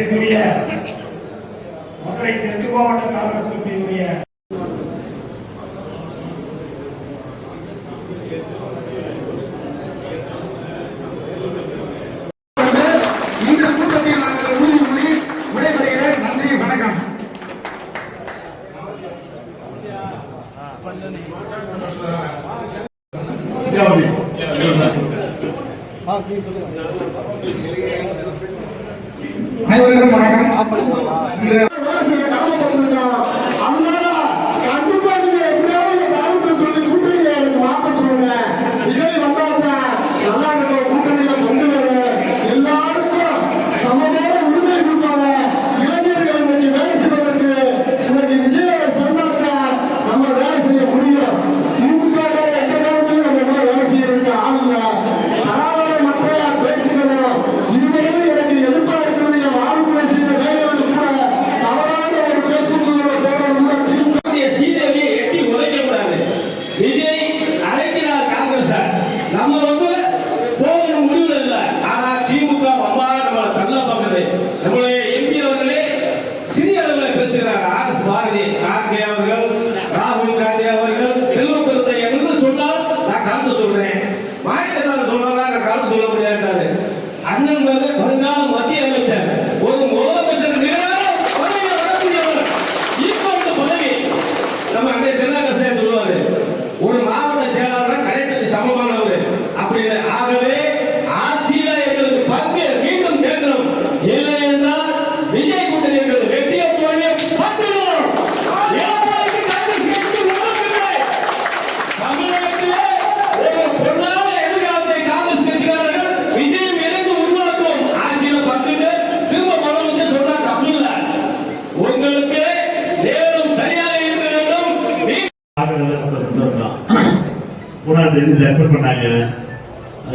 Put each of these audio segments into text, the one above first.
மரியாதைக்குரிய மதுரை தெற்கு மாவட்ட காங்கிரஸ் கமிட்டியினுடைய இந்த கூட்டத்தில் நாங்கள் உறுதிமொழி விடைபெறுகிறேன். நன்றி, வணக்கம். அனைவருக்கும் வணக்கம்.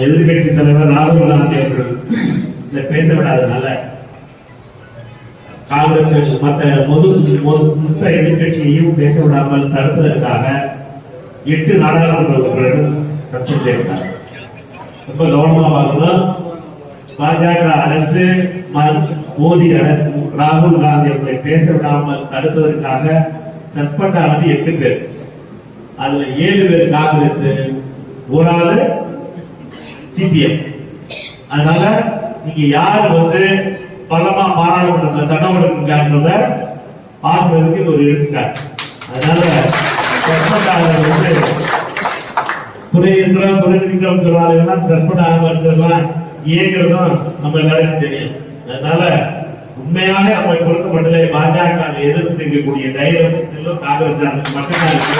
எதிர்கட்சி தலைவர் ராகுல் காந்தி அவர்கள் பேச விடாதனால காங்கிரஸ் மொத்த எதிர்கட்சியையும் பேச விடாமல் தடுப்பதற்காக 8 நாடாளுமன்ற உறுப்பினர்கள் சஸ்பெண்ட் செய்தார். ரொம்ப கவனமா பார்க்கணும். பாஜக அரசு மோடி அரசு ராகுல் காந்தி அவர்களை பேச விடாமல் தடுப்பதற்காக சஸ்பெண்ட் ஆனது 8 பேர். அதுல 7 பேர் காங்கிரஸ், ஒரு ஆளு சிபிஎம். அதனால நீங்க யார் பலமா பாராளுமன்றத்தில் சட்டம் ஒழுங்குங்கிறத பார்க்கறதுக்கு இது ஒரு எடுத்துக்காட்டு. அதனால துணைநிற்கிறோம் சொல்வார்கள் சஸ்பெண்ட் ஆகிறதுலாம் இயங்கிறதும் நம்ம எல்லாருக்கும் தெரியும். அதனால உண்மையாக நம்ம கொடுக்கப்பட்டதை பாஜக எதிர்த்து நிற்கக்கூடிய தைரியம் காங்கிரஸ் மட்டும்தான் இருக்கு.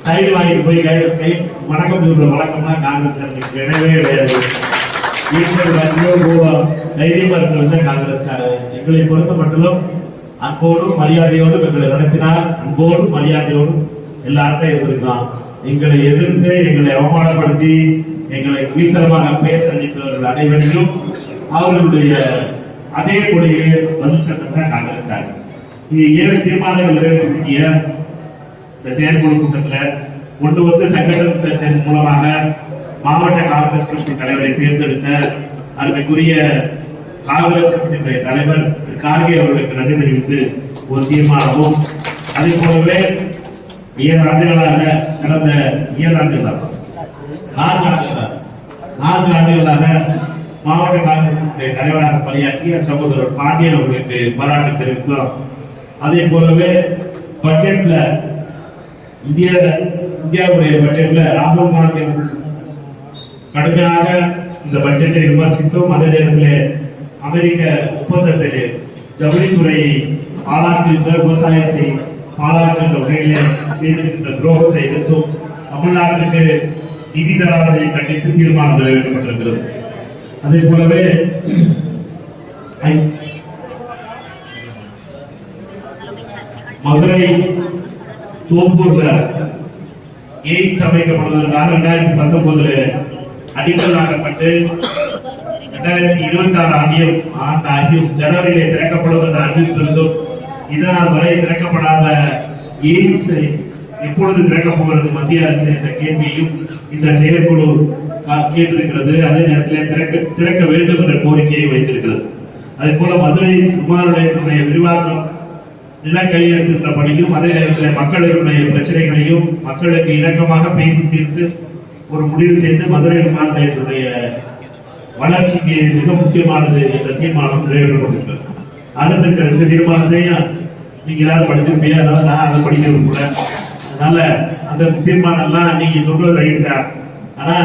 சைடு வாங்கிட்டு போய் கை வணக்கம் சொல்ற வழக்கம்னா காங்கிரஸ் கிடையவே கிடையாது. தைரியமா இருக்கிறது காங்கிரஸ்காரர். எங்களை பொறுத்த மட்டும் அன்போடும் மரியாதையோடும் எங்களை நடத்தினார். அன்போடும் மரியாதையோடும் எல்லாருக்கும் எதிர்க்கலாம். எங்களை எதிர்த்து எங்களை அவமானப்படுத்தி எங்களை கீழ்த்தரமாக பேச நினைப்பவர்கள் அனைவரையும் அவர்களுடைய அதே கொள்கையை வலுக்கத்தான் காங்கிரஸ்காரர். இது 7 தீர்மானங்கள் நிறைவேற்றிய இந்த செயற்குழு கூட்டத்தில் கொண்டு சங்கடன் சர்ச்சையின் மூலமாக மாவட்ட காங்கிரஸ் கமிட்டி தலைவரை தேர்ந்தெடுத்த அதற்குரிய காங்கிரஸ் கமிட்டியுடைய தலைவர் கார்கே அவர்களுக்கு நன்றி தெரிவித்து ஒரு தீர்மானமும், அதே போலவே 7 ஆண்டுகளாக கடந்த 7 ஆண்டுகளாக 4 ஆண்டுகளாக மாவட்ட காங்கிரஸ் கமிட்டி தலைவராக பணியாற்றிய சகோதரர் பாண்டியன் அவர்களுக்கு பாராட்டு தெரிவித்தோம். அதே போலவே பட்ஜெட்ல இந்தியாவுடைய பட்ஜெட்ல ராகுல் காந்தி அவர்கள் கடுமையாக இந்த பட்ஜெட்டை விமர்சித்தோம். அதே நேரத்தில் அமெரிக்க ஒப்பந்தத்தில் ஜவுளித்துறையை பாலாக்குகின்ற விவசாயத்தை பாலாக்குகின்ற வகையிலே செய்திருக்கின்ற துரோகத்தை எதிர்த்தும் தமிழ்நாட்டுக்கு நிதி தராததை கண்டித்து தீர்மானம் நிறைவேற்றப்பட்டிருக்கிறது. அதே போலவே மதுரை தோப்பூர்ல எய்ம்ஸ் அமைக்கப்படுவதற்காக 2019 அடிக்கல் நாட்டப்பட்டு 2026 ஆண்டியும் ஜனவரியிலே திறக்கப்படுவது அறிவித்திருந்தோம். இதனால் வரை திறக்கப்படாத எய்ம்ஸ் எப்பொழுது திறக்கப் போகிறது மத்திய அரசு என்ற கேள்வியையும் இந்த செயற்குழு கேட்டிருக்கிறது. அதே நேரத்தில் திறக்க வேண்டும் என்ற கோரிக்கையை வைத்திருக்கிறது. அதே போல மதுரை விமான நிலையத்தினுடைய விரிவாக்கம் நில கையெழுத்திட்ட பணியும், அதே நேரத்தில் மக்களுடைய பிரச்சனைகளையும் மக்களுக்கு இணக்கமாக பேசி தீர்த்து ஒரு முடிவு செய்து மதுரை விமான நிலையத்தினுடைய வளர்ச்சிக்கு மிக முக்கியமானது என்ற தீர்மானம் நிறைவேற்றப்பட்டிருக்கிறது. அடுத்த 2 தீர்மானத்தையும் நீங்க எல்லாரும் படிச்சிருப்பீங்க, அதனால நான் அதை படிக்கிறது கூட. அதனால அந்த தீர்மானம் எல்லாம் நீங்க சொல்றது ரைட் தான். ஆனா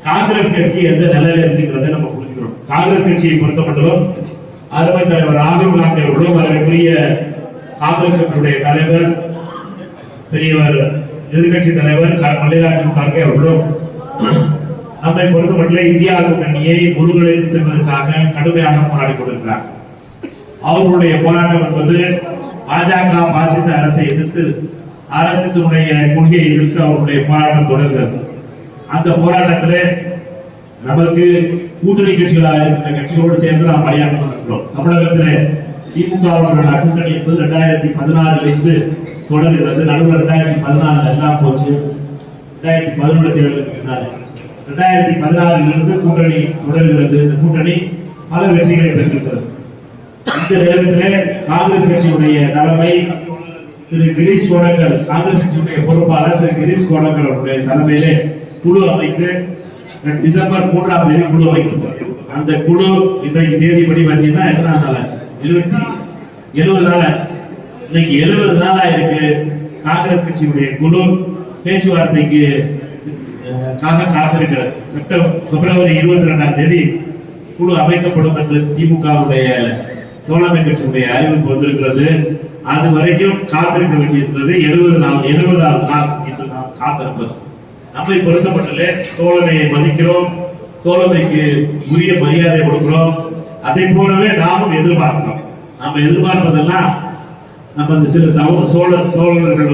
காங்கிரஸ் கட்சி எந்த நிலையில இருக்குங்கிறத நம்ம புரிஞ்சுக்கிறோம். காங்கிரஸ் கட்சியை பொறுத்த மட்டும் அருமை தலைவர் ராகுல் காந்தி அவர்களும் வரக்கூடிய காங்கிரஸ் கட்சியுடைய தலைவர் பெரியவர் எதிர்கட்சி தலைவர் மல்லிகார்ஜுன் கார்கே அவர்களும் நம்மை பொறுத்த மட்டும் இந்தியா கூட்டணியை முருகலைந்து செல்வதற்காக கடுமையாக போராடி கொண்டிருக்கிறார். அவர்களுடைய போராட்டம் என்பது பாஜக பாசிச அரசை எதிர்த்து அரசுடைய கொள்கையை எதிர்த்து அவருடைய போராட்டம் தொடர்கிறது. அந்த போராட்டத்தில் நமக்கு கூட்டணி கட்சிகளாக இருக்கிற கட்சிகளோடு சேர்ந்து நாம் பணியாற்றி கொண்டிருக்கிறோம். தமிழகத்தில் திமுகவுடைய கூட்டணி என்பது 2016 தொடர்கிறது. நடுவில் 2014 எல்லாம் போச்சு. 2011 தேர்தலுக்கு 2016 கூட்டணி தொடர்கிறது. இந்த கூட்டணி பல வெற்றிகளை பெற்றிருக்கிறது. இந்த நேரத்தில் காங்கிரஸ் கட்சியுடைய தலைமை திரு கிரீஷ் கோடங்கர், காங்கிரஸ் கட்சியுடைய பொறுப்பாளர் திரு கிரீஷ் கோடங்கர் அவருடைய தலைமையிலே குழு அமைத்து டிசம்பர் 3ஆம் தேதி குழு அமைக்கப்பட்டது. அந்த குழு இன்றைக்கு தேதிப்படி பார்த்தீங்கன்னா எத்தனை நாள் ஆச்சு? 70 நாள் ஆச்சு. இன்னைக்கு 70 நாளா இருக்கு. காங்கிரஸ் கட்சியுடைய குழு பேச்சுவார்த்தைக்கு காத்திருக்கிறது. பிப்ரவரி 22ஆம் தேதி குழு அமைக்கப்படும் என்று திமுகவுடைய தோழமை கட்சியுடைய அறிவிப்பு வந்திருக்கிறது. அது வரைக்கும் காத்திருக்க வேண்டியிருக்கிறது. 70வது நாள் என்று நாம் காத்திருப்பது. நம்மை பொறுத்தப்பட்டே தோழமையை மதிக்கிறோம், தோழமைக்கு உரிய மரியாதை கொடுக்கிறோம். அதை போலவே நாமும் எதிர்பார்க்கிறோம். நம்ம எதிர்பார்ப்பதெல்லாம் நம்ம இந்த சில தோழர்கள்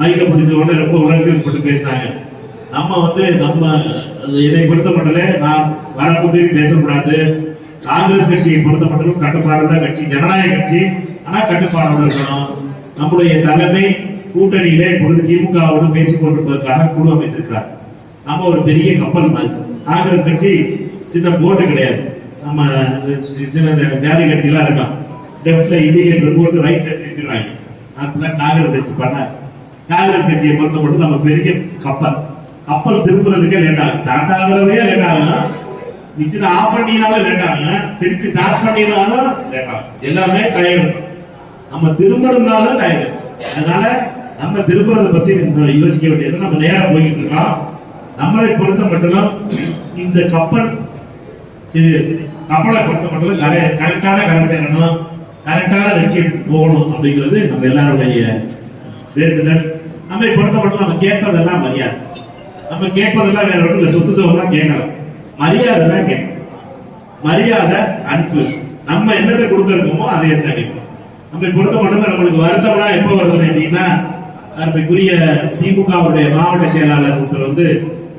மைக்க பிடிச்ச ரொம்ப உணர்ச்சிப்பட்டு பேசினாங்க. நம்ம இதை பொறுத்தப்பட்டே நாம் வரக்கூடிய பேசக்கூடாது. காங்கிரஸ் கட்சியை பொறுத்தப்பட்டதும் கட்டுப்பாடுள்ள கட்சி, ஜனநாயக கட்சி. ஆனா கட்டுப்பாடோடு இருக்கணும். நம்முடைய தலைமை கூட்டணியிலே இப்பொழுது திமுகவோடு பேசிக் கொண்டிருப்பதற்காக குழு அமைத்திருக்கிறார். நம்ம ஒரு பெரிய கப்பல் மாதிரி. காங்கிரஸ் கட்சி சின்ன போட்டு கிடையாது. நம்ம சின்ன ஜாதி கட்சியெல்லாம் இருக்கோம். இண்டிகேட்டர் போட்டு ரைட் எடுத்துக்கிறாங்க. அதுதான் காங்கிரஸ் கட்சி பண்ண. காங்கிரஸ் கட்சியை பொறுத்த மட்டும் நம்ம பெரிய கப்பல். கப்பல் திரும்புறதுக்கே லேட் ஆகும். ஸ்டார்ட் ஆகுறதே லேட் ஆகும். மிஷின் ஆஃப் பண்ணினாலும் லேட் ஆகும். திருப்பி ஸ்டார்ட் பண்ணினாலும் லேட் ஆகும். எல்லாமே டயர். நம்ம திரும்பணும்னாலும் டயர். அதனால நம்ம திரும்புறதை பத்தி யோசிக்க வேண்டியது. நம்ம நேரம் போய்கிட்டு இருக்கோம். நம்மளை பொறுத்த மட்டும் இந்த கப்பலை பொறுத்த மட்டும் கரெக்டான கரை சேரணும், கரெக்டான லட்சியம் போகணும் அப்படிங்கிறது நம்ம எல்லாருடைய வேண்டுதல். நம்மை பொறுத்த மட்டும் நம்ம கேட்பதெல்லாம் மரியாதை. நம்ம கேட்பதெல்லாம் வேற ஒன்றும் இல்லை. சொத்து சோகம் கேட்கலாம். மரியாதை தான் கேட்கணும். மரியாதை, அன்பு. நம்ம என்னத்தை கொடுக்கறோமோ அதை கிடைக்கும். நம்மை பொறுத்த மட்டும் நம்மளுக்கு வருத்தம்லாம் எப்போ வருது அப்படின்னா, அன்புக்குரிய திமுகவுடைய மாவட்ட செயலாளர்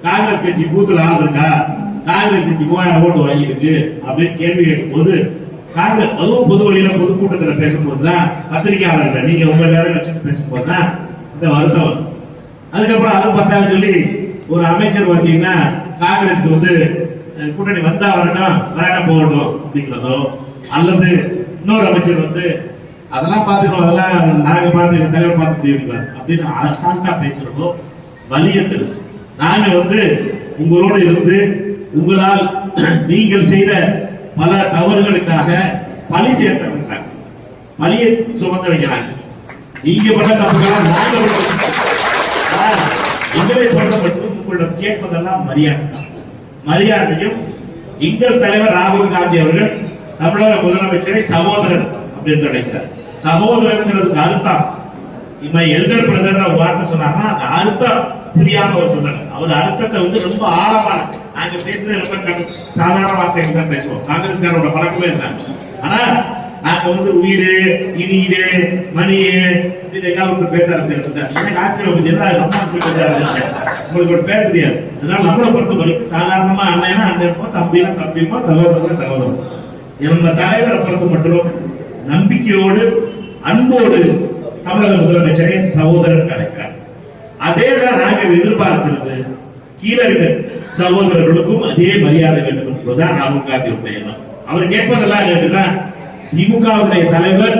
காங்கிரஸ் கட்சி பூத்துல ஆள் இருக்கா, காங்கிரஸ் கட்சி 3000 ஓட்டு வாங்கியிருக்கு அப்படின்னு கேள்வி கேட்கும்போது, காங்கிரஸ் அதுவும் பொது வழியில பொதுக்கூட்டத்தில் பேசும்போதுதான், பத்திரிகையாளர்கள் நீங்க உங்க நேரம் வச்சுட்டு பேசும்போதுதான் இந்த வருத்தம் வரும். அதுக்கப்புறம் அது பத்தான்னு சொல்லி ஒரு அமைச்சர் பார்த்தீங்கன்னா காங்கிரஸ்க்கு கூட்டணி வந்தா வரணும், வராட்ட போகட்டும் அப்படிங்கிறதோ, அல்லது இன்னொரு அமைச்சர் அதெல்லாம் பார்த்துக்கணும், அதெல்லாம் நாங்க பார்த்து தலைவர் பார்த்து செய்யக்கூடாது அப்படின்னு அரசாங்கா பேசுறதோ வலியது. நாங்க உங்களோடு இருந்து உங்களால் நீங்கள் செய்த பல தவறுகளுக்காக பழி சேர்த்த பழியை சுமந்த வைக்கிறாங்க. நீங்க பண்ண தப்புக்கெல்லாம் எங்களை பொறுத்தப்பட்டு உங்களிடம் கேட்பதெல்லாம் மரியாதையும். எங்கள் தலைவர் ராகுல் காந்தி அவர்கள் தமிழக முதலமைச்சரை சகோதரன் அப்படின்னு அழைக்கிறார். சகோதரங்கிறதுக்கு அர்த்தம் எல்டர் பிரதர் வார்த்தை சொன்னாங்கன்னா அந்த அர்த்தம் புரியாம அவர் சொன்னாங்க. அவர் அர்த்தத்தை ரொம்ப ஆழமான, நாங்க பேசுறது ரொம்ப சாதாரண வார்த்தைகள் தான் பேசுவோம். காங்கிரஸ்காரோட பழக்கமே இருந்தாங்க. ஆனா நாங்க உயிர், இனியீடு, மணியே அப்படின்னு பேச ஆரம்பிச்சிருந்தாங்க. எனக்கு ஆச்சரியம் உங்களுக்கு பேச தெரியாது. அதனால நம்மளை பொறுத்த வரைக்கும் சாதாரணமா அண்ணனா அண்ணன் இருப்போம், தம்பினா தம்பிமா, சகோதரனா சகோதரன். நம்ம தலைவரை பொறுத்த மட்டும் நம்பிக்கையோடு அன்போடு தமிழக முதலமைச்சரை சகோதரன் அழைக்கிறார். அதே தான் நாங்கள் எதிர்பார்க்கிறது. கீழே இருக்க சகோதரர்களுக்கும் அதே மரியாதை வேண்டும் என்பதுதான் ராகுல் காந்தியுடைய எண்ணம். அவர் கேட்பதெல்லாம் என்னன்னா, திமுகவுடைய தலைவர்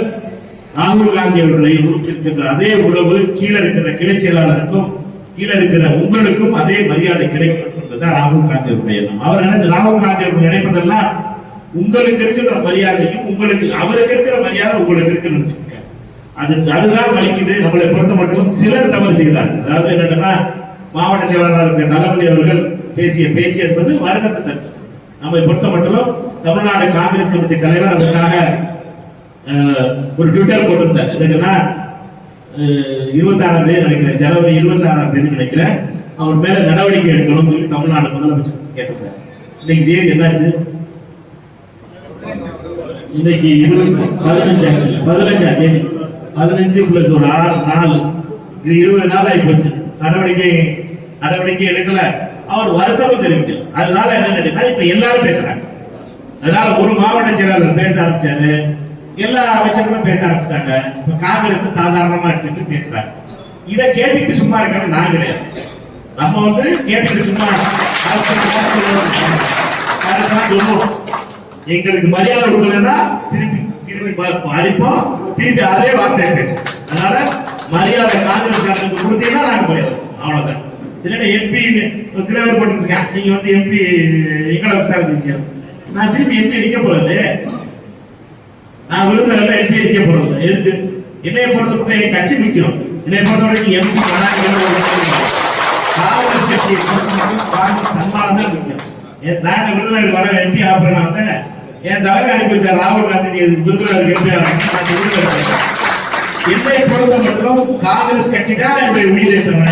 ராகுல் காந்தி அவர்களை இருக்கின்ற அதே உறவு கீழே இருக்கிற கிளை செயலாளருக்கும் கீழே இருக்கிற உங்களுக்கும் அதே மரியாதை கிடைக்கும் என்பதுதான் ராகுல் காந்தி அவருடைய எண்ணம். அவர் ராகுல் காந்தி அவர்கள் நினைப்பதெல்லாம் உங்களுக்கு இருக்கிற மரியாதையும் உங்களுக்கு அவருக்கு இருக்கிற மரியாதை உங்களுக்கு இருக்குன்னு அதுதான் வலிக்குது. நம்மளை பொறுத்த மட்டும் சிலர் தவறு செய்கிறார்கள். அதாவது என்னன்னா, மாவட்ட செயலாளர் தளபதி அவர்கள் பேசிய பேச்சு என்பது வருத்தத்தை தருச்சு. நம்மை பொறுத்த மட்டும் தமிழ்நாடு காங்கிரஸ் கமிட்டி தலைவர் அதற்காக ஒரு ட்விட்டர் போட்டிருந்தார். என்னன்னா 26ஆம் தேதி நினைக்கிறேன், ஜனவரி 26ஆம் தேதி நினைக்கிறேன், அவர் மேல நடவடிக்கை எடுக்கணும் சொல்லி தமிழ்நாடு முதலமைச்சர் கேட்டிருந்தார். இன்னைக்கு தேதி என்னாச்சு? இன்னைக்கு 15ஆம் தேதி, 15 பிளஸ் ஒரு 6 நாள், இது 20 நாள் ஆகி போச்சு. நடவடிக்கை எடுக்கல. அவர் வருத்தமும் தெரிவிக்கல. அதனால என்ன, இப்ப எல்லாரும் பேசுறாங்க. அதனால ஒரு மாவட்ட செயலாளர் பேச ஆரம்பிச்சாரு, எல்லா அமைச்சர்களும் பேச ஆரம்பிச்சிட்டாங்க. இப்ப காங்கிரஸ் சாதாரணமா எடுத்துட்டு பேசுறாங்க. இதை கேட்டுட்டு சும்மா இருக்காங்க. நான் கிடையாது, நம்ம கேட்டுட்டு சும்மா எங்களுக்கு மரியாதை கொடுக்கலன்னா திருப்பி அடிப்போம், திருப்பி அதே வார்த்தை பேசும். அதனால மரியாதை காங்கிரஸ் கொடுத்தீங்கன்னா நாங்க மரியாதை, அவ்வளவுதான். இல்லைன்னா எம்பி சில பேர் போட்டுருக்கேன், நீங்க எம்பி எங்களை வச்சு நான் திருப்பி எம்பி அடிக்க போறது, நான் விரும்பல எம்பி அடிக்க போறது. எதுக்கு? என்னைய பொறுத்தவரை என் கட்சி முக்கியம். என்னைய பொறுத்தவரைக்கும் எம்பி காங்கிரஸ் கட்சியை சன்மானம் தான் முக்கியம். நான் விருதுநகர் வர எம்பி ஆப்பறேன் வந்தேன், என் தலைமை அனுப்பி வச்சார் ராகுல் காந்தி விருதுநகர் எம்பி. என்னை பொறுத்த மட்டும் காங்கிரஸ் கட்சி தான் என்னுடைய உயிரை தவிர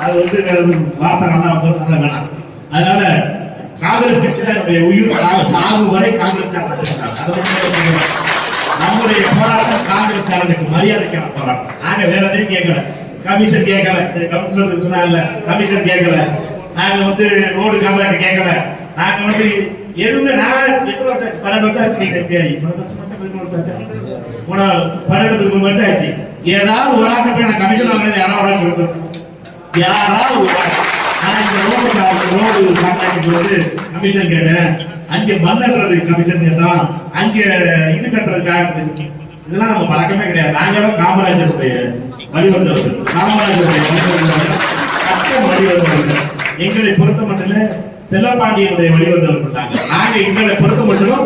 அது வார்த்தை நல்லா வந்து வேணாம். அதனால காங்கிரஸ் கட்சி தான் என்னுடைய உயிர். சாகு வரை காங்கிரஸ் நம்முடைய போராட்டம் காங்கிரஸ்காரனுக்கு மரியாதைக்கான போராட்டம். நாங்க வேற எதையும் கேட்கல, கமிஷன் கேட்கல, கமிஷனர் சொன்னால கமிஷன் கேட்கல, நாங்க ரோடு கான்ட்ராக்ட் கேட்கல, நாங்க எதுவுமே. நான் 8 வருஷம் 12 வருஷம் ஆச்சு. 12 வருஷம் ஆச்சு. ஏதாவது ஒரு ஆண்டு போய் நான் கமிஷன் வாங்கினது யாராவது சொல்லுங்க, யாராவது ஒரு நான் இந்த ரோடு கான்ட்ராக்ட் கமிஷன் கேட்டேன், அங்கே மண்ணறது கமிஷன் கேட்டோம், அங்கே இது கட்டுறதுக்காக. இதெல்லாம் நம்ம பழக்கமே கிடையாது. நாங்களும் காமராஜருடைய வழிவந்தவர்கள், காமராஜருடைய வழிவந்தவர்கள். எங்களை பொறுத்த மட்டும் செல்லப்பாண்டியனுடைய வழிவந்தவர்கள் நாங்க. எங்களை பொறுத்த மட்டும்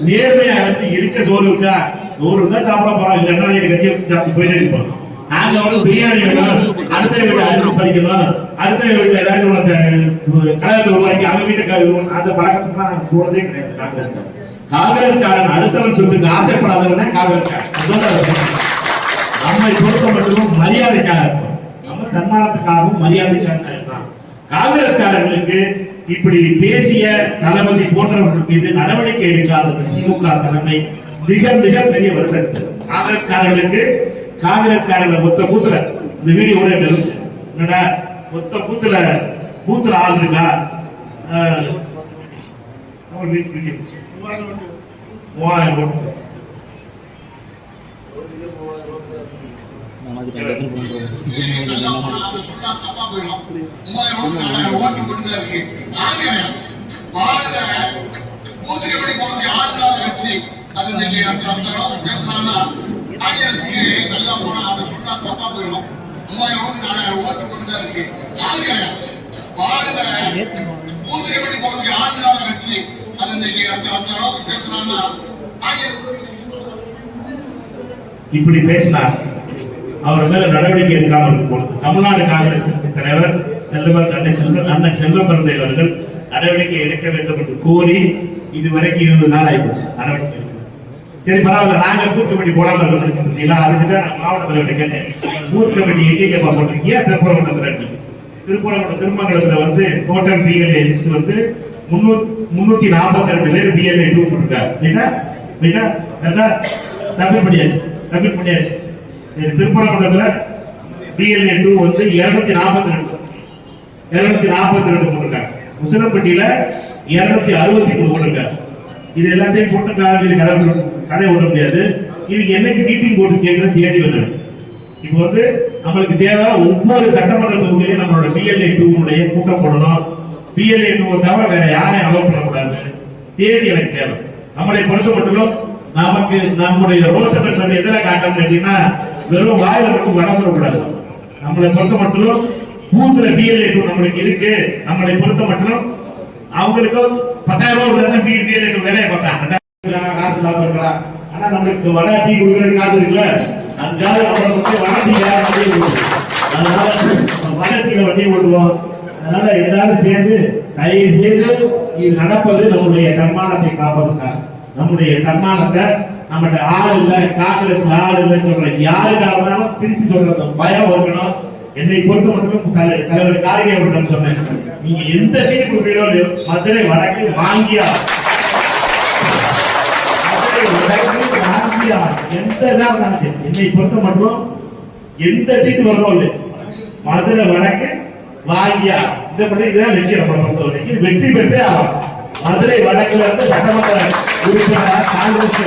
நேர்மையா இருக்க சோறு இருக்கா, சோறு இருந்தா சாப்பிட போறோம், இல்லைன்னா கட்சியை சாப்பிட்டு போயிட்டே இருப்போம். நாங்க பிரியாணி வேணும், அடுத்த வீட்டு அரிசி படிக்கணும், அடுத்த வீட்டுல ஏதாச்சும் கழகத்தை உருவாக்கி அவங்க வீட்டுக்கு அந்த பழக்கத்துக்கு நாங்க போனதே கிடையாது. காங்கிரஸ்காரன் அடுத்தவன் சொல்லிட்டு ஆசைப்படாதவன் தான் காங்கிரஸ்காரன். நம்மை பொறுத்த மட்டும் மரியாதைக்காக இருக்கும், நம்ம தன்மானத்துக்காகவும் மரியாதைக்காக இருக்கலாம். காங்கிரஸ்காரர்களுக்கு இப்படி பேசிய தளபதி போன்றவர்கள் மீது நடவடிக்கை எடுக்காத திமுக தலைமை மிக மிக பெரிய வருத்தம். காங்கிரஸ்காரர்களை மொத்த கூத்துல இந்த வீடியோ இருந்துச்சு. என்னடா மொத்த கூத்துல ஆள் இருக்கா? 3000 ஓட்டு. இப்படி பேசினார். அவர் மேல நடவடிக்கை எடுக்காமல் இருக்கும். தமிழ்நாடு காங்கிரஸ் தலைவர் அண்ணன் செல்வம் பிறந்தை அவர்கள் நடவடிக்கை எடுக்க வேண்டும் என்று கோரி இதுவரைக்கும் 20 நாள் ஆயிடுச்சு. நடவடிக்கை சரி பரவாயில்ல, நாங்க பூத் கமிட்டி போடாம இருக்கீங்களா? அதுக்குதான் மாவட்ட தலைவர்கிட்ட கேட்டேன், பூத் கமிட்டி எங்கே போட்டிருக்கீங்க? திருப்பரங்குன்றம் திருமங்கலத்துல டோட்டல் பிஎல்ஏ லிஸ்ட் 342 பேர் பிஎல்ஏ 2 போட்டிருக்காங்க. சப்மிட் பண்ணியாச்சு. திருப்பரங்குன்றத்துல பிஎல்ஏ 2 242 போட்டிருக்காங்க. உசிலம்பட்டியில 263 போட்டிருக்காங்க. இது எல்லாத்தையும் போட்டிருக்காங்க. கதை ஓட முடியாது. இதுக்கு என்னைக்கு மீட்டிங் போட்டு கேட்கறது தேடி வரணும். இப்போ நம்மளுக்கு தேவை ஒவ்வொரு சட்டமன்ற தொகுதியிலும் நம்மளோட பிஎல்ஏ 2 கூட்டம் போடணும். பிஎல்ஏ 2 தவிர வேற யாரையும் அலோவ் பண்ணக்கூடாது. தேதி எனக்கு தேவை. நம்மளை பொறுத்த மட்டும் நமக்கு நம்முடைய ரோஷம் என்றது எதிர காட்டணும் அப்படின்னா வெறும் வாயில மட்டும் வர சொல்லக்கூடாது. நம்மளை பொறுத்த மட்டும் பூத்துல பிஎல்ஏ 2 நம்மளுக்கு இருக்கு. நம்மளை பொறுத்த மட்டும் அவங்களுக்கு 10,000 ரூபாய் பிஎல்ஏ 2 வேலையை பார்த்தாங்க, காசு இல்லாம இருக்கலாம். ஆனா நம்மளுக்கு வடை டீ கொடுக்கறது காசு இருக்குல்ல, அஞ்சாவது நம்மளை பத்தி வடை டீ வண்டி கொடுக்கும். அதனால வடை டீல வண்டி ஓடுவோம். அதனால எல்லாரும் சேர்ந்து தயவு செய்து இது நடப்பது நம்முடைய தன்மானத்தை காப்பதுதான். நம்முடைய தன்மானத்தை நம்மகிட்ட ஆள் இல்ல, காங்கிரஸ் ஆள் இல்லைன்னு சொல்றேன். யாருக்காக இருந்தாலும் திருப்பி சொல்றது பயம் இருக்கணும். என்னை பொறுத்த மட்டும் தலைவர் கார்கே அவர்களிடம் சொன்னேன், நீங்க எந்த சீட்டு கொடுக்கிறீங்களோ மதுரை வடக்கு வாங்கியா, எந்த என்னை பொறுத்த மட்டும் எந்த சீட்டு வரணும் இல்லை, மதுரை வடக்கு வாங்கியா இந்த படி இதுதான் லட்சியம். நம்மளை பொறுத்த வரைக்கும் வெற்றி பெற்றே ஆகும். மதுரை வடக்குல இருந்து சட்டமன்ற உறுப்பினர் காங்கிரஸ்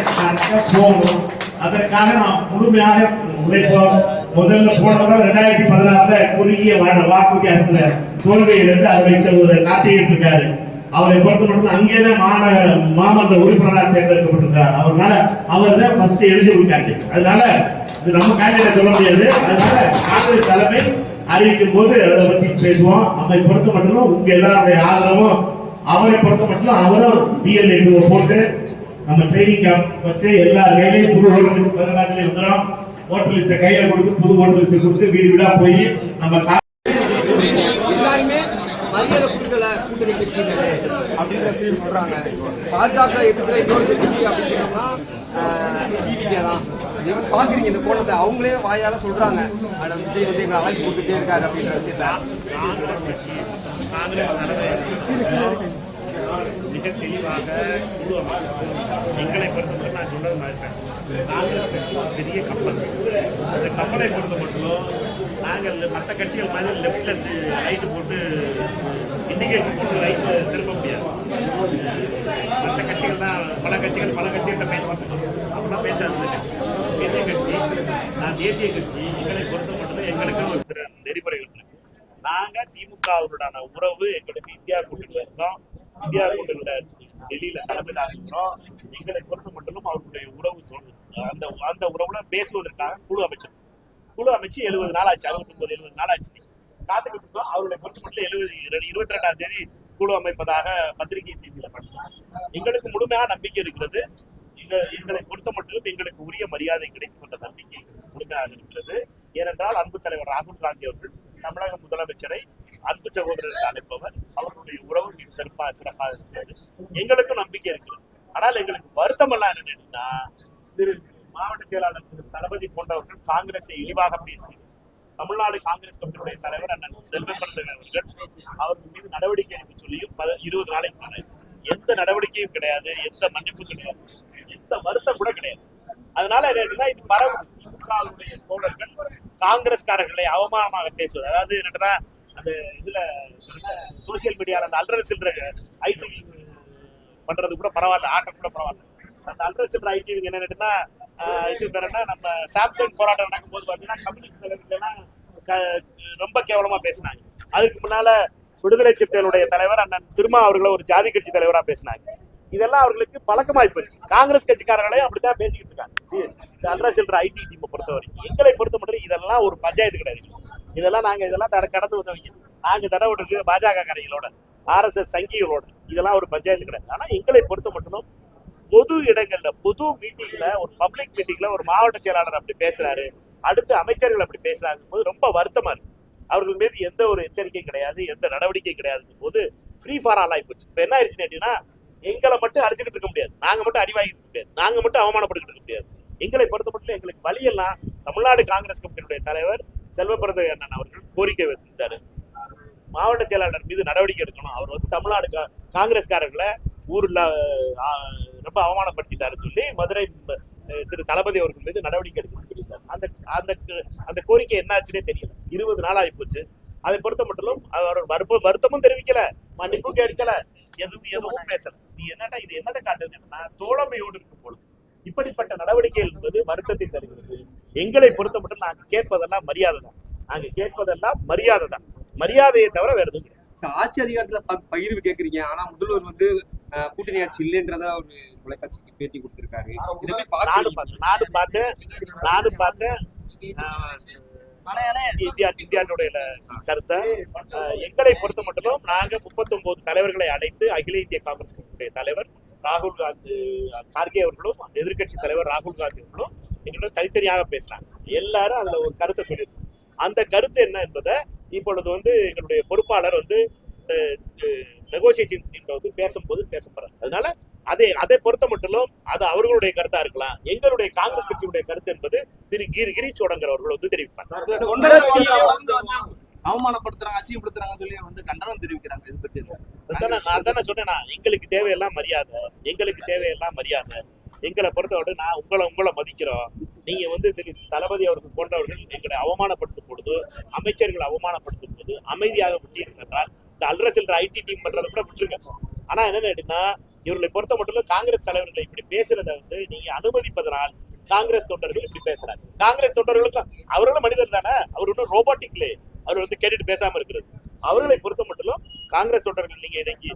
போகணும். அதற்காக நாம் முழுமையாக உழைப்போம். முதல்ல போனவங்க 2016 குறுகிய வாக்கு வித்தியாசத்துல தோல்வியிலிருந்து அதை செல்வதை காத்திட்டு இருக்காரு. அவரை பொறுத்த மட்டும் அங்கேதான் மாமன்ற உறுப்பினராக தேர்ந்தெடுக்கப்பட்டிருக்கார். அவர்னால அவர் தான் ஃபர்ஸ்ட் எலிஜிபிள் கேண்டிடேட். அதனால இது நம்ம கேண்டிடேட் சொல்ல முடியாது. அதனால காங்கிரஸ் தலைமை அறிவிக்கும் போது அதை பற்றி பேசுவோம். நம்மை பொறுத்த மட்டும் உங்க எல்லாருடைய ஆதரவும் அவரை பொறுத்த மட்டும் அவரும் பிஎல்ஏ போட்டு நம்ம ட்ரைனிங் கேம்ப் வச்சு எல்லா வேலையும் புது ஓட்டர் லிஸ்ட் 14 வந்துடும். ஓட்டர் லிஸ்ட்டை கையில கொடுத்து புது ஓட்டர் லிஸ்ட் கொடுத்து வீடு வீடா போய் நம்ம எல்லாருமே மரியாதை கொடுக்கல கூட்டணி கட்சியினரே அப்படின்ற சொல்றாங்க. பாஜக எதிர்க்கிற இன்னொரு கட்சி அப்படின்னா டிவிகே தான். பாக்குறீங்க இந்த கோணத்தை அவங்களே வாயால சொல்றாங்க. விஜய் வந்து எங்களை அழைப்பு போட்டுட்டே இருக்காரு அப்படின்ற விஷயத்த காங்கிரஸ் மிக தெளிவாக எங்களை பொறுத்தவரை நான் சொல்றது மாதிரி காங்கிரஸ் கட்சி ஒரு பெரிய கப்பல். அந்த கப்பலை பொறுத்த மட்டும் நாங்கள் மற்ற கட்சிகள் மாதிரி லெப்ட்ல லைட்டு போட்டு இண்டிகேட்டர் போட்டு லைட் திரும்ப முடியாது. மற்ற கட்சிகள் தான் பல கட்சிகள்கிட்ட பேசுவாங்க. அப்படின்னா பேசாத கட்சி பெரிய கட்சி. நான் தேசிய கட்சி. எங்களை பொறுத்த மட்டும் எங்களுக்கு ஒரு நெறிமுறைகள் இருக்கு. நாங்க திமுகவுடனான உறவு எங்களுக்கு இந்தியா கூட்டணியில இருக்கோம். இந்தியா கூட்டணியில டெல்லியில தலைமையில் இருக்கிறோம். எங்களை பொறுத்த மட்டும் அவர்களுடைய உறவு அந்த உறவுல பேசுவதற்காக குழு அமைச்சு 70 நாள் ஆச்சு. 69-70 நாள் ஆச்சு. காத்துக்கிட்டு இருக்கோம். அவர்களை பொறுத்த மட்டும் 22ஆம் தேதி குழு அமைப்பதாக பத்திரிகை செய்தியில படிச்சோம். எங்களுக்கு முழுமையான நம்பிக்கை இருக்கிறது. எங்களை பொறுத்த மட்டும் எங்களுக்கு உரிய மரியாதை கிடைக்கும் என்ற நம்பிக்கை முழுமையாக இருக்கிறது. ஏனென்றால் அன்பு தலைவர் ராகுல் காந்தி அவர்கள் தமிழக முதலமைச்சரை அன்பு சகோதரர்கள் அழைப்பவர். அவர்களுடைய உறவு மிக சிறப்பாக இருக்கிறது. எங்களுக்கும் நம்பிக்கை இருக்கிறது. ஆனால் எங்களுக்கு வருத்தம் எல்லாம் என்னன்னா, திரு மாவட்ட செயலாளர் திரு தளபதி போன்றவர்கள் காங்கிரஸை இழிவாக பேசி தமிழ்நாடு காங்கிரஸ் கமிட்டியுடைய தலைவர் அண்ணன் செல்வப்பிரதன் அவர்கள் அவர்கள் மீது நடவடிக்கை எடுக்க சொல்லியும் 20 நாளைக்கு மேல எந்த நடவடிக்கையும் கிடையாது, எந்த மன்னிப்பும் கிடையாது, எந்த வருத்தம் கூட கிடையாது. அதனால என்னன்னா இது திமுகவுடைய தோழர்கள் காங்கிரஸ்காரர்களை அவமானமாக பேசுவது. அதாவது என்னன்னா அந்த இதுல சோசியல் மீடியால அந்த அல்ற சில்ற ஐடி பண்றது கூட பரவாயில்ல, ஆட்டம் கூட பரவாயில்ல. அந்த அல்ற சில்ற ஐடி என்னன்னா இது பேருன்னா நம்ம சாம்சங் போராட்டம் நடக்கும் போது பாத்தீங்கன்னா கம்யூனிஸ்ட் தலைவர்கள் எல்லாம் ரொம்ப கேவலமா பேசினாங்க. அதுக்கு முன்னால விடுதலை சிறுத்தைகளுடைய தலைவர் அண்ணன் திருமா அவர்களை ஒரு ஜாதி கட்சி தலைவரா பேசினாங்க. இதெல்லாம் அவர்களுக்கு பழக்கமாய் போயிடுச்சு. காங்கிரஸ் கட்சிக்காரர்களே அப்படித்தான் பேசிக்கிட்டு இருக்காங்க. அல்ற சில்ற ஐடி டீமை பொறுத்த வரைக்கும் எங்களை பொறுத்த மட்டும் இதெல்லாம் ஒரு பஞ்சாயத்து கிடையாது. இதெல்லாம் கடந்து வந்தவங்க. நாங்க தடவை இருக்கு பாஜக காரங்களோட, RSS சங்கிகளோட. இதெல்லாம் ஒரு பஞ்சாயத்து கிடையாது. ஆனா எங்களை பொறுத்த மட்டும் பொது இடங்கள்ல, பொது மீட்டிங்ல, ஒரு பப்ளிக் மீட்டிங்ல ஒரு மாவட்ட செயலாளர் அப்படி பேசுறாரு, அடுத்து அமைச்சர்கள் அப்படி பேசுறாங்க போது ரொம்ப வருத்தமா இருக்கு. அவர்கள் மீது எந்த ஒரு எச்சரிக்கையும் கிடையாது, எந்த நடவடிக்கையும் கிடையாது போது ஃப்ரீ ஃபார் ஆல் ஆகி போச்சு. இப்ப என்ன ஆயிடுச்சுன்னு கேட்டீங்கன்னா, எங்களை மட்டும் அடிச்சுக்கிட்டு இருக்க முடியாது, நாங்க மட்டும் அடி வாங்கிட்டு இருக்க முடியாது, நாங்க மட்டும் அவமானப்பட்டுக்கிட்டு இருக்க முடியாது. எங்களை பொறுத்த மட்டும் எங்களுக்கு வழியெல்லாம் தமிழ்நாடு காங்கிரஸ் கமிட்டியுடைய தலைவர் செல்வப்பிரத அண்ணன் அவர்கள் கோரிக்கை வச்சிருந்தாரு. மாவட்ட செயலாளர் மீது நடவடிக்கை எடுக்கணும். அவர் வந்து தமிழ்நாடு காங்கிரஸ்காரர்களை ஊர்ல ரொம்ப அவமானப்படுத்திட்டாருன்னு சொல்லி மதுரை திரு தளபதி அவர்கள் மீது நடவடிக்கை எடுக்கணும்னு சொல்லியிருந்தார். அந்த கோரிக்கை என்ன ஆச்சுன்னே தெரியல. 20 நாள் ஆகி போச்சு. அதை பொறுத்த மட்டும் அவர் வருத்தமும் தெரிவிக்கல, மன்னிப்பும் கேட்கல, எதுவும் பேசல. நீ என்னடா இது என்னடா காட்டுதுன்னா தோழமையோடு இருக்கும் பொழுது இப்படிப்பட்ட நடவடிக்கைகள் என்பது வருத்தத்தை தருகிறது. எங்களை பொறுத்த மட்டும் நாங்கள் கேட்பதெல்லாம் மரியாதை தான். நாங்க கேட்பதெல்லாம் மரியாதை தான். மரியாதையை தவிர வேற எதுவும் கிடையாது. ஆட்சி அதிகாரத்துல பகிர்வு கேக்குறீங்க, ஆனா முதல்வர் வந்து கூட்டணி ஆட்சி இல்லைன்றதா ஒரு தொலைக்காட்சிக்கு பேட்டி கொடுத்திருக்காரு. நானும் பார்த்தேன் இந்தியாவுடைய கருத்தை. எங்களை பொறுத்த மட்டும் நாங்க 39 தலைவர்களை அழைத்து அகில இந்திய காங்கிரஸ் கட்சியுடைய தலைவர் ராகுல் காந்தி கார்கே அவர்களும் எதிர்கட்சி தலைவர் ராகுல் காந்தி அவர்களும் எங்களோட தனித்தனியாக பேசினாங்க. எல்லாரும் அதுல ஒரு கருத்தை சொல்லியிருக்கோம். அந்த கருத்து என்ன என்பதை இப்பொழுது வந்து எங்களுடைய பொறுப்பாளர் வந்து நெகோசியேஷன் வந்து பேசும்போது பேசப்படுறாரு. அதனால அதை பொறுத்த மட்டும் அது அவர்களுடைய கருத்தா இருக்கலாம். எங்களுடைய காங்கிரஸ் கட்சியுடைய கருத்து என்பது திரு கிரீஷ் சோடங்கர் அவர்கள் வந்து தெரிவிப்பாங்க. அவமானப்படுத்துறாங்க, அசிங்கப்படுத்துறாங்கன்னு சொல்லி வந்து கண்டனம் தெரிவிக்கிறாங்க. இது பத்தி நான் தானே சொன்னேன், எங்களுக்கு தேவையெல்லாம் மரியாதை, எங்களுக்கு தேவையெல்லாம் மரியாதை. எங்களை பொறுத்தவரை நான் உங்களை மதிக்கிறோம். நீங்க வந்து தளபதி அவர்கள் போன்றவர்கள் எங்களை அவமானப்படுத்தும் பொழுது, அமைச்சர்களை அவமானப்படுத்தும் போது அமைதியாக விட்டீர்கள். இந்த அல்ரசில் ஐடி டீம் பண்றதை கூட விட்டுருங்க. ஆனா என்னன்னா, இவர்களை பொறுத்த மட்டும் காங்கிரஸ் தலைவர்களை இப்படி பேசுறதை வந்து நீங்க அனுமதிப்பதனால் காங்கிரஸ் தொண்டர்கள் இப்படி பேசுறாங்க. காங்கிரஸ் தொண்டர்களுக்கும் அவர்களும் மனிதர் தானே, அவர் ஒன்றும் ரோபோட்டிக்லே அவர் வந்து கேட்டுட்டு பேசாம இருக்கிறது. அவர்களை பொறுத்த மட்டும் காங்கிரஸ் தொண்டர்கள் நீங்க இன்னைக்கு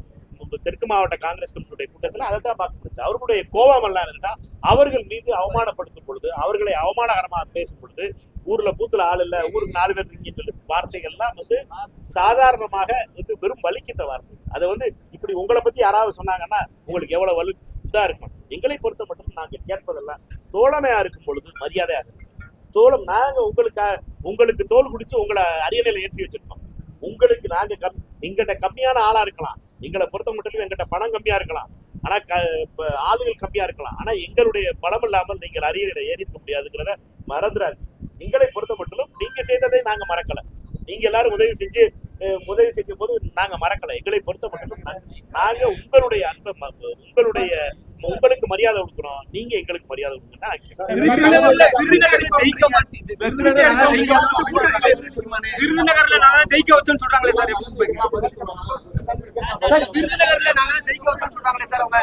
தெற்கு மாவட்ட காங்கிரஸ் கமிட்டியுடைய கூட்டத்தில் அதை தான் பார்க்க முடிச்சு. அவர்களுடைய கோபம் எல்லாம் என்னன்னா, அவர்கள் மீது அவமானப்படுத்தும் பொழுது, அவர்களை அவமானகரமாக பேசும் பொழுது, ஊர்ல பூத்துல ஆள் இல்ல, ஊருக்கு 4 பேர் இருக்கீங்க வார்த்தைகள்லாம் வந்து சாதாரணமாக வந்து வெறும் வலிக்கின்ற வார்த்தை. அதை வந்து இப்படி உங்களை பத்தி யாராவது சொன்னாங்கன்னா உங்களுக்கு எவ்வளவு வலு இதா இருக்கும். எங்களை பொறுத்த மட்டும் நாங்க கேட்பதெல்லாம் தோழமையா இருக்கும் பொழுது மரியாதையாக இருக்கும். தோழம் நாங்க உங்களுக்கு தோல் குடிச்சு உங்களை அரியணையில ஏற்றி வச்சிருக்கோம். உங்களுக்கு நாங்க எங்கிட்ட கம்மியான ஆளா இருக்கலாம், எங்களை பொறுத்த மட்டும் எங்கிட்ட பணம் கம்மியா இருக்கலாம், ஆனா ஆளுகள் கம்மியா இருக்கலாம், ஆனா எங்களுடைய பலம் இல்லாமல் நீங்கள் அரியணையில ஏறிக்க முடியாதுங்கிறத மறந்துடாது. எங்களை பொறுத்த மட்டும் நீங்க செய்ததை நாங்க மறக்கல. நீங்க எல்லாரும் உதவி செய்யும் போது நாங்க மறக்கல. எங்களை பொறுத்த மட்டும் நாங்க உங்களுடைய அன்பை உங்களுக்கு மரியாதை கொடுக்கணும், நீங்க எங்களுக்கு மரியாதை கொடுக்கணும். விருதுநகர்ல நாங்க ஜெயிக்க வச்சோன்னு சொல்றாங்களே சார், விருதுநகர்ல நாங்க ஜெயிக்க வச்சோன்னு சொல்றாங்களே சார் அவங்க.